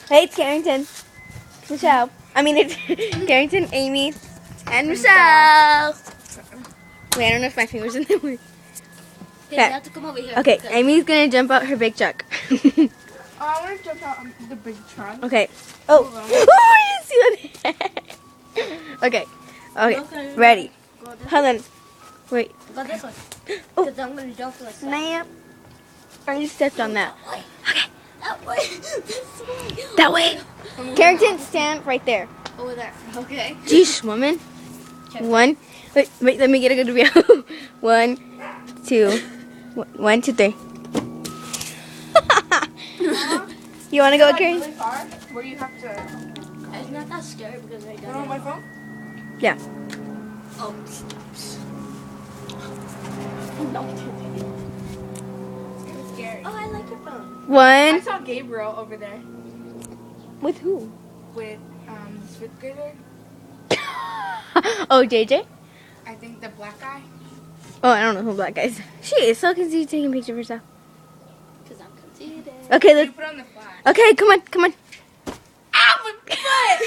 Hey, it's Carrington. Michelle. I mean, it's Carrington, Amy, and Michelle. Wait, I don't know if my fingers in the way. Okay, you have to come over here. Okay, Amy's gonna jump out her big truck. I want to jump out the big trunk. Okay. Oh, oh, you see that? Okay. Okay. Ready. Hold on. Wait. Go this way. Oh. Because I'm going to jump this way. Ma'am. I just stepped on that. Okay. That way. This way. That way. Carrington, stand right there. Over there. Okay. Jeez, woman. Check. One. Wait, let me get a good view. 1, 2. 1, 2, 3. You want to go, Carrington? Really far, where you have to. It's not that scary because I Put done on it. my phone. Yeah. Oh. No. It's scary. Oh, I like your phone. I 1. saw Gabriel over there With who? with his fifth grader. Oh, JJ? I think the black guy. Oh, I don't know who black guy is. She is so conceited taking a picture of herself. Because I'm conceited. Okay, You let's. put on the flash. Okay, come on, come on. Ow, my foot!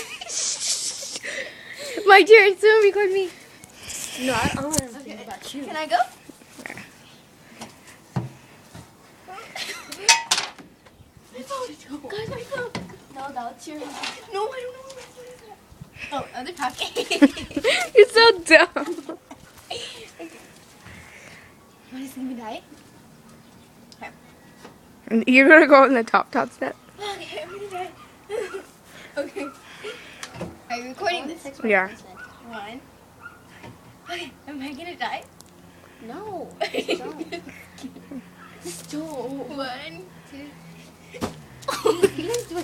My dear, someone record me. No, I don't want to think about you. Can I go? Guys, my phone. No, that's your. No, I don't know where my phone is at. Oh, other pocket. You're so dumb. Want to see me die? You're gonna go on the top step. Okay, I'm gonna die. Okay. Are you recording this? We are. 1. Okay, am I gonna die? No. Don't. Stop. 1, 2. You didn't do a